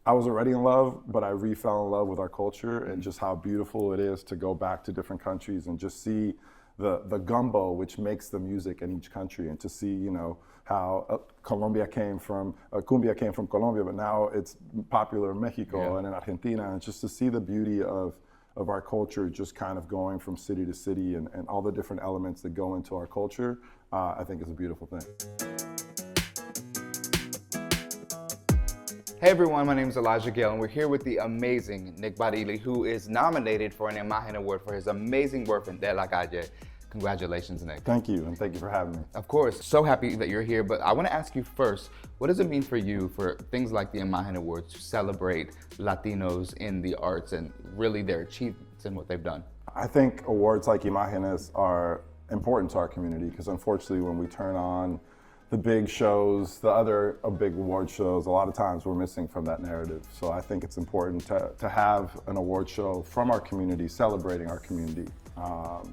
I was already in love, but I fell in love with our culture and just how beautiful it is to go back to different countries and just see the gumbo, which makes the music in each country, and to see, you know, how cumbia came from Colombia, but now it's popular in Mexico and in Argentina, and just to see the beauty of our culture just kind of going from city to city and all the different elements that go into our culture, I think is a beautiful thing. Hey everyone, my name is Elijah Gale, and we're here with the amazing Nick Barili, who is nominated for an Imagen Award for his amazing work in De La Calle. Congratulations, Nick. Thank you, and thank you for having me. Of course, so happy that you're here, but I want to ask you first, what does it mean for you for things like the Imagen Awards to celebrate Latinos in the arts and really their achievements and what they've done? I think awards like Imagenes are important to our community because unfortunately when we turn on the big shows, the other big award shows, a lot of times we're missing from that narrative. So I think it's important to have an award show from our community, celebrating our community,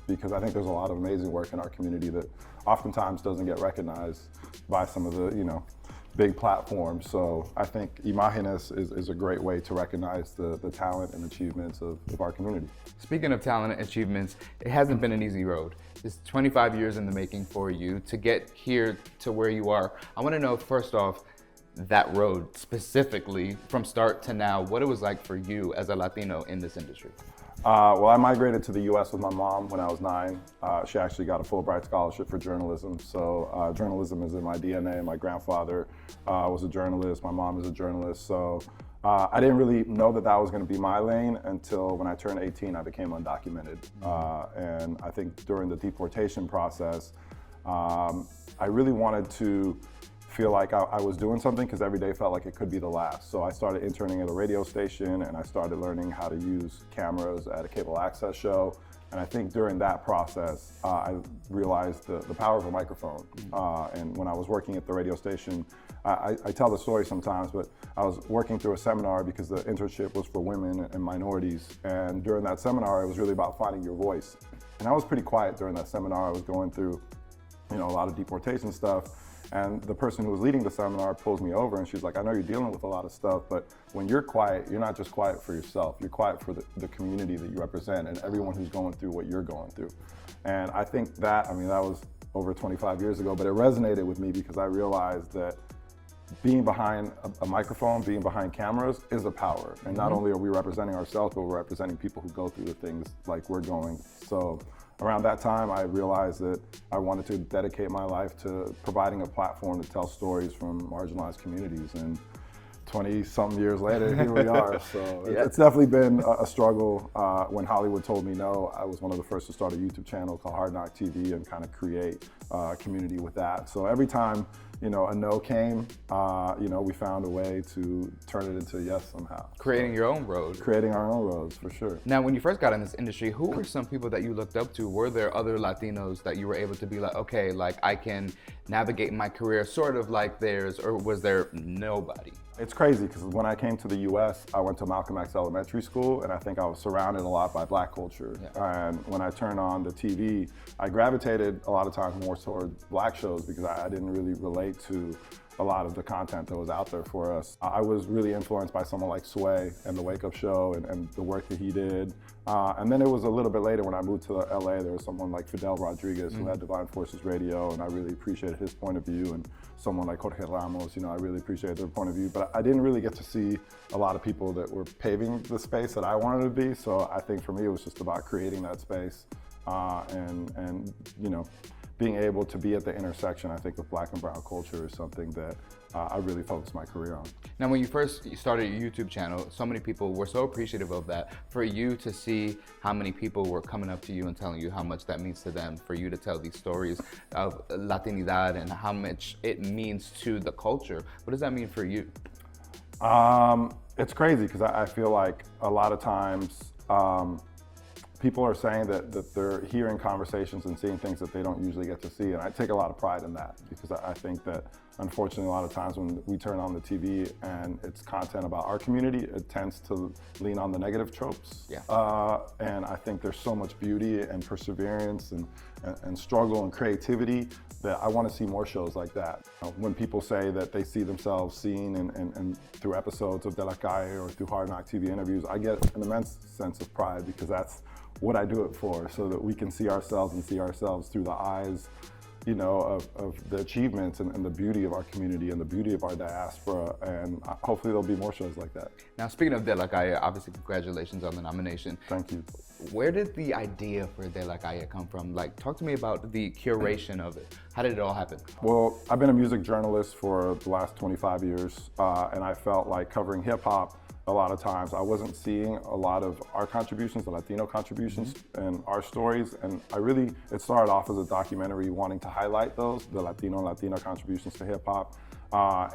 because I think there's a lot of amazing work in our community that oftentimes doesn't get recognized by some of the, you know, big platforms. So I think Imagenes is a great way to recognize the talent and achievements of our community. Speaking of talent and achievements, it hasn't been an easy road. It's 25 years in the making for you to get here to where you are. I want to know, first off, that road specifically from start to now, what it was like for you as a Latino in this industry. Well, I migrated to the U.S. with my mom when I was 9. She actually got a Fulbright scholarship for journalism. So journalism is in my DNA. My grandfather was a journalist. My mom is a journalist. So I didn't really know that was going to be my lane until when I turned 18, I became undocumented. And I think during the deportation process, I really wanted to feel like I was doing something because every day felt like it could be the last. So I started interning at a radio station and I started learning how to use cameras at a cable access show. And I think during that process, I realized the power of a microphone. And when I was working at the radio station, I tell the story sometimes, but I was working through a seminar because the internship was for women and minorities. And during that seminar, it was really about finding your voice. And I was pretty quiet during that seminar. I was going through, you know, a lot of deportation stuff. And the person who was leading the seminar pulls me over and she's like, I know you're dealing with a lot of stuff, but when you're quiet, you're not just quiet for yourself, you're quiet for the community that you represent and everyone who's going through what you're going through. And I think that, I mean, that was over 25 years ago, but it resonated with me because I realized that being behind a microphone, being behind cameras is a power. And not only are we representing ourselves, but we're representing people who go through the things like we're going. So around that time, I realized that I wanted to dedicate my life to providing a platform to tell stories from marginalized communities. And 20-something years later, here we are. So it's definitely been a struggle. When Hollywood told me no, I was one of the first to start a YouTube channel called Hard Knock TV and kind of create a community with that. So every time, you know, a no came, you know, we found a way to turn it into a yes somehow. Creating your own road. Creating our own roads, for sure. Now, when you first got in this industry, who were some people that you looked up to? Were there other Latinos that you were able to be like, okay, like I can navigate my career sort of like theirs, or was there nobody? It's crazy because when I came to the U.S., I went to Malcolm X Elementary School, and I think I was surrounded a lot by Black culture. And when I turned on the TV, I gravitated a lot of times more toward Black shows because I didn't really relate to a lot of the content that was out there for us. I was really influenced by someone like Sway and The Wake Up Show and the work that he did. And then it was a little bit later when I moved to LA, there was someone like Fidel Rodriguez who had Divine Forces Radio, and I really appreciated his point of view, and someone like Jorge Ramos, you know, I really appreciated their point of view. But I didn't really get to see a lot of people that were paving the space that I wanted to be. So I think for me, it was just about creating that space and you know, being able to be at the intersection, I think, of Black and brown culture is something that I really focused my career on. Now, when you first started your YouTube channel, so many people were so appreciative of that. For you to see how many people were coming up to you and telling you how much that means to them, for you to tell these stories of Latinidad and how much it means to the culture, what does that mean for you? It's crazy because I feel like a lot of times people are saying that they're hearing conversations and seeing things that they don't usually get to see, and I take a lot of pride in that because I think that unfortunately, a lot of times when we turn on the TV and it's content about our community, it tends to lean on the negative tropes. Yeah. And I think there's so much beauty and perseverance and struggle and creativity that I want to see more shows like that. When people say that they see themselves seen and through episodes of De La Calle or through Hard Knock TV interviews, I get an immense sense of pride because that's what I do it for, so that we can see ourselves and see ourselves through the eyes, you know, of the achievements and the beauty of our community and the beauty of our diaspora, and hopefully there'll be more shows like that. Now, speaking of De La Calle, obviously congratulations on the nomination. Thank you. Where did the idea for De La Calle come from? Like, talk to me about the curation of it. How did it all happen? Well, I've been a music journalist for the last 25 years, and I felt like covering hip hop a lot of times I wasn't seeing a lot of our contributions, the Latino contributions and our stories, and it started off as a documentary wanting to highlight those, the Latino and Latina contributions to hip hop.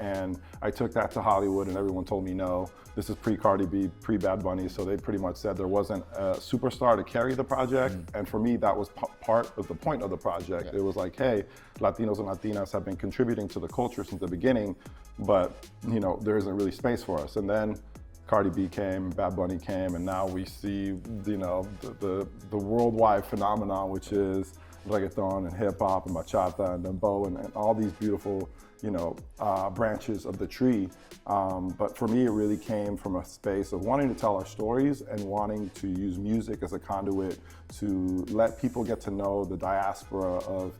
And I took that to Hollywood and everyone told me no. This is pre-Cardi B, pre-Bad Bunny, so they pretty much said there wasn't a superstar to carry the project. And for me, that was part of the point of the project. It was like, hey, Latinos and Latinas have been contributing to the culture since the beginning, but you know, there isn't really space for us. And then Cardi B came, Bad Bunny came, and now we see, you know, the worldwide phenomenon, which is reggaeton and hip hop and bachata and dembow and all these beautiful, you know, branches of the tree. But for me, it really came from a space of wanting to tell our stories and wanting to use music as a conduit to let people get to know the diaspora of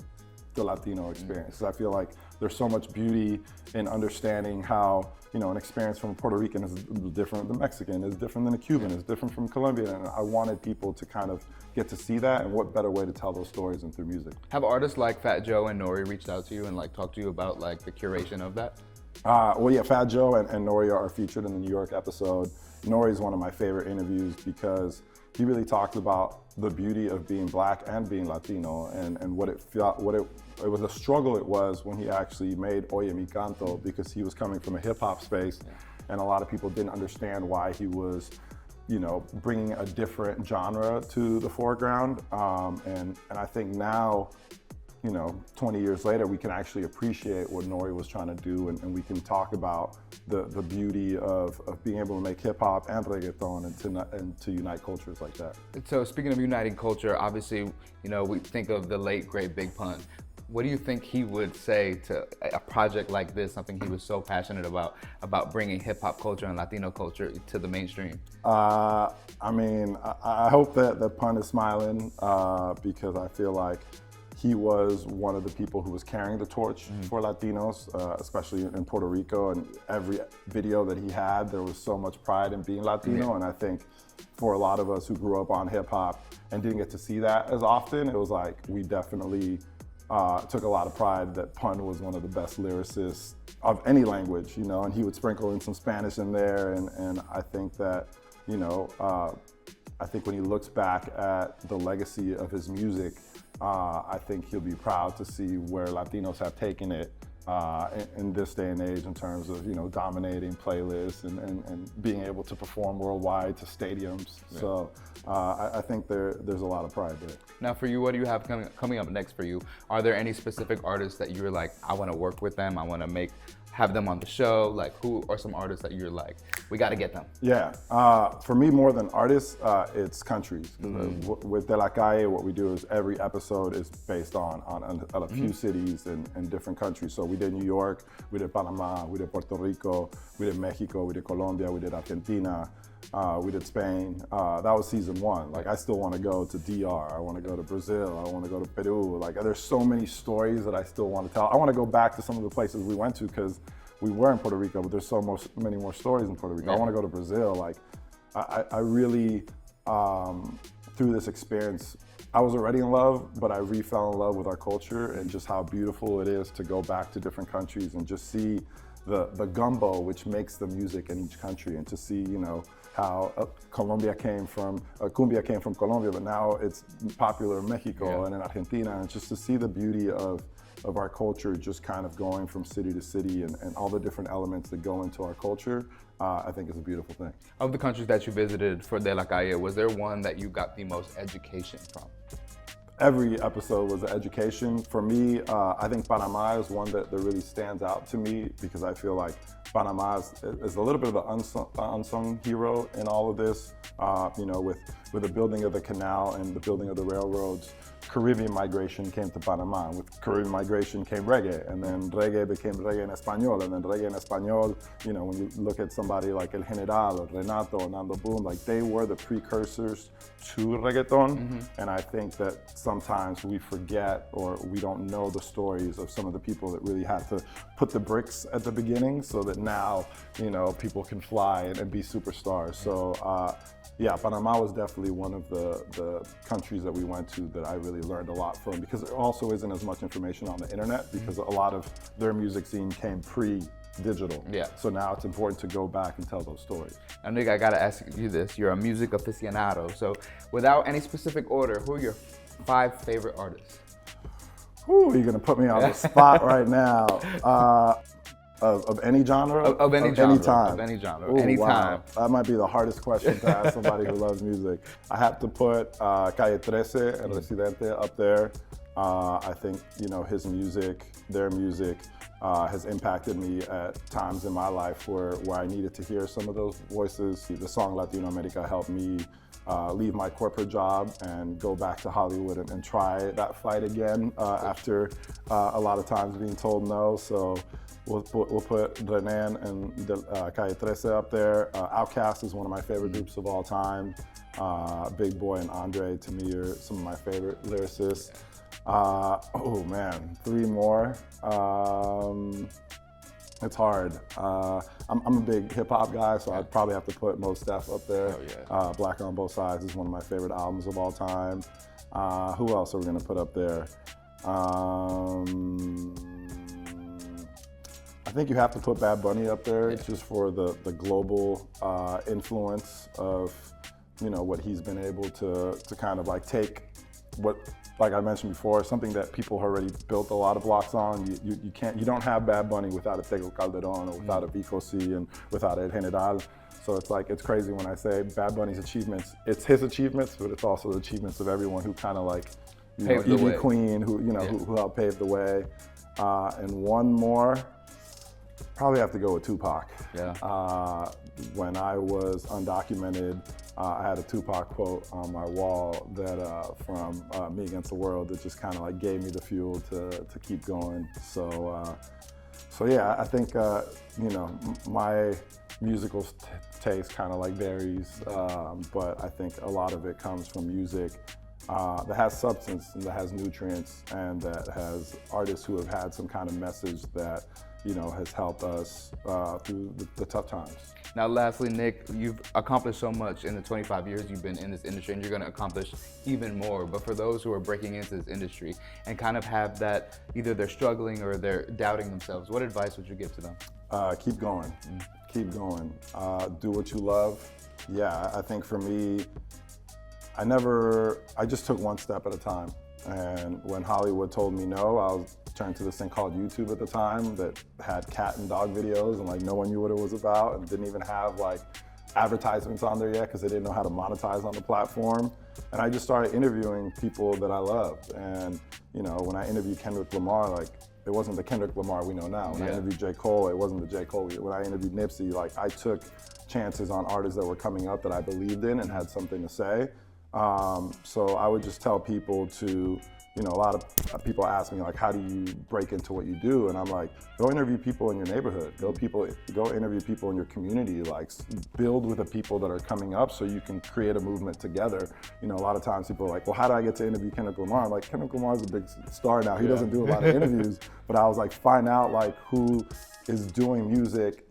the Latino experience. I feel like there's so much beauty in understanding how, you know, an experience from a Puerto Rican is different than Mexican, is different than a Cuban, is different from Colombian, and I wanted people to kind of get to see that, and what better way to tell those stories than through music. Have artists like Fat Joe and Nori reached out to you and like talked to you about like the curation of that? Well, yeah, Fat Joe and Nori are featured in the New York episode. Nori is one of my favorite interviews because he really talked about the beauty of being Black and being Latino, and what it felt, it was a struggle it was when he actually made Oye Mi Canto, because he was coming from a hip hop space, and a lot of people didn't understand why he was, you know, bringing a different genre to the foreground. And I think now, you know, 20 years later, we can actually appreciate what Nori was trying to do, and we can talk about the beauty of being able to make hip hop and reggaeton and to unite cultures like that. So speaking of uniting culture, obviously, you know, we think of the late, great Big Pun. What do you think he would say to a project like this, something he was so passionate about bringing hip hop culture and Latino culture to the mainstream? I mean, I hope that Pun is smiling because I feel like he was one of the people who was carrying the torch for Latinos, especially in Puerto Rico, and every video that he had, there was so much pride in being Latino, and I think for a lot of us who grew up on hip hop and didn't get to see that as often, it was like we definitely took a lot of pride that Pun was one of the best lyricists of any language, you know, and he would sprinkle in some Spanish in there, and I think that, you know, I think when he looks back at the legacy of his music, I think he'll be proud to see where Latinos have taken it in this day and age in terms of, you know, dominating playlists and being able to perform worldwide to stadiums. Yeah. So I think there's a lot of pride there. Now for you, what do you have coming up next for you? Are there any specific artists that you're like, I want to work with them, I want to have them on the show? Like, who are some artists that you're like, we got to get them? Yeah, for me, more than artists, it's countries. With De La Calle, what we do is every episode is based on a few cities in different countries. So we did New York, we did Panama, we did Puerto Rico, we did Mexico, we did Colombia, we did Argentina, we did Spain. That was season 1. Like, I still want to go to DR, I want to go to Brazil, I want to go to Peru. Like, there's so many stories that I still want to tell. I want to go back to some of the places we went to because we were in Puerto Rico, but there's many more stories in Puerto Rico. I want to go to Brazil. Like, I really, through this experience, I was already in love, but I fell in love with our culture and just how beautiful it is to go back to different countries and just see the gumbo which makes the music in each country, and to see, you know, how cumbia came from Colombia, but now it's popular in Mexico and in Argentina, and just to see the beauty of our culture just kind of going from city to city and all the different elements that go into our culture, I think is a beautiful thing. Of the countries that you visited for De La Calle, was there one that you got the most education from? every episode was an education. For me, I think Panama is one that really stands out to me because I feel like Panama is a little bit of the unsung hero in all of this. With the building of the canal and the building of the railroads, Caribbean migration came to Panama. With Caribbean migration came reggae, and then reggae became reggae en español, and then reggae en español, when you look at somebody like El General, or Renato, or Nando Boom, like they were the precursors to reggaeton. And I think that sometimes we forget or we don't know the stories of some of the people that really had to put the bricks at the beginning so that now, people can fly and be superstars. So, Panama was definitely one of the countries that we went to that I really learned a lot from, because there also isn't as much information on the internet, because a lot of their music scene came pre-digital. Yeah. So now it's important to go back and tell those stories. Now, Nick, I gotta ask you this. You're a music aficionado. So without any specific order, who are your 5 favorite artists? Ooh, you're gonna put me on the spot right now. Of any genre? Of any genre. Any time. Of any genre. Ooh, Anytime. Wow. That might be the hardest question to ask somebody who loves music. I have to put Calle 13 and Residente up there. I think, his music, their music, has impacted me at times in my life where I needed to hear some of those voices. The song Latino America helped me leave my corporate job and go back to Hollywood and try that fight again after a lot of times being told no. So we'll put Renan and Calle 13 up there. Outkast is one of my favorite groups of all time. Big Boy and Andre, to me, are some of my favorite lyricists. 3 more. It's hard. I'm a big hip hop guy, so I'd probably have to put Mos Def up there. Oh, yeah. Black on Both Sides is one of my favorite albums of all time. Who else are we gonna put up there? I think you have to put Bad Bunny up there, just for the global influence of what he's been able to kind of like take what, like I mentioned before, something that people already built a lot of blocks on. You don't have Bad Bunny without a Tego Calderon or without a Vico C and without El General. So it's crazy when I say Bad Bunny's achievements. It's his achievements, but it's also the achievements of everyone who kind of like, Evie Queen, who helped pave the way. And one more, probably have to go with Tupac. Yeah. When I was undocumented, I had a Tupac quote on my wall that from Me Against the World that just kind of like gave me the fuel to keep going. So yeah, I think my musical taste kind of like varies, but I think a lot of it comes from music that has substance and that has nutrients and that has artists who have had some kind of message that has helped us through the tough times. Now, lastly, Nick, you've accomplished so much in the 25 years you've been in this industry, and you're going to accomplish even more. But for those who are breaking into this industry and kind of have that, either they're struggling or they're doubting themselves, what advice would you give to them? Keep going. Keep going. Do what you love. Yeah, I think for me, I just took one step at a time. And when Hollywood told me no, I was turned to this thing called YouTube at the time that had cat and dog videos, and like no one knew what it was about, and didn't even have like advertisements on there yet because they didn't know how to monetize on the platform. And I just started interviewing people that I loved. And when I interviewed Kendrick Lamar, like it wasn't the Kendrick Lamar we know now. When I interviewed J. Cole, it wasn't the J. Cole. When I interviewed Nipsey, like I took chances on artists that were coming up that I believed in and had something to say. So I would just tell people to, a lot of people ask me like, how do you break into what you do? And I'm like, go interview people in your neighborhood. Go interview people in your community. Like, build with the people that are coming up so you can create a movement together. A lot of times people are like, well, how do I get to interview Kendrick Lamar? I'm like, Kendrick Lamar's a big star now. He doesn't do a lot of interviews. But I was like, find out like who is doing music,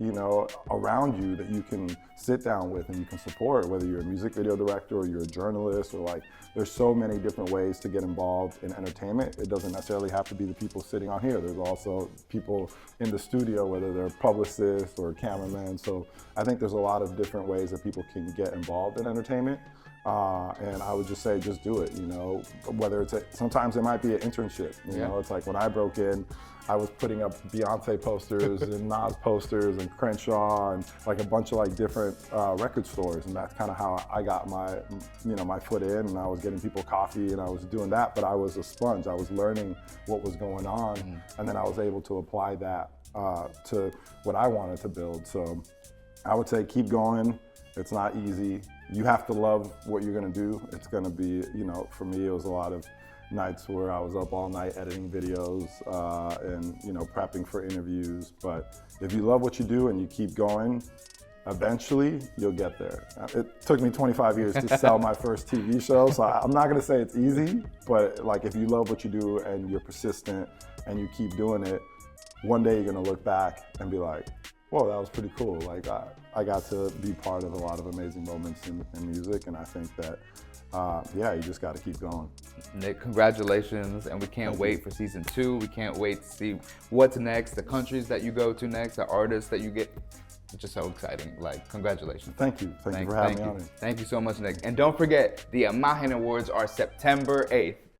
around you that you can sit down with and you can support, whether you're a music video director or you're a journalist, or like, there's so many different ways to get involved in entertainment. It doesn't necessarily have to be the people sitting on here. There's also people in the studio, whether they're publicists or cameramen. So I think there's a lot of different ways that people can get involved in entertainment. And I would just say, just do it, whether sometimes it might be an internship, it's like when I broke in, I was putting up Beyonce posters and Nas posters and Crenshaw and like a bunch of like different record stores, and that's kind of how I got my, my foot in, and I was getting people coffee and I was doing that, but I was a sponge. I was learning what was going on, and then I was able to apply that to what I wanted to build. So I would say keep going. It's not easy. You have to love what you're gonna do. It's gonna be, for me, it was a lot of nights where I was up all night editing videos and prepping for interviews. But if you love what you do and you keep going, eventually you'll get there. It took me 25 years to sell my first TV show, so I'm not gonna say it's easy, but like if you love what you do and you're persistent and you keep doing it, one day you're gonna look back and be like, whoa, that was pretty cool. Like I got to be part of a lot of amazing moments in music, and I think that you just got to keep going. Nick, congratulations, and we can't wait for season 2. We can't wait to see what's next, the countries that you go to next, the artists that you get. It's just so exciting. Like, congratulations. Thank you. Thank you for having me on here. Thank you so much, Nick. And don't forget, the Imagen Awards are September 8th.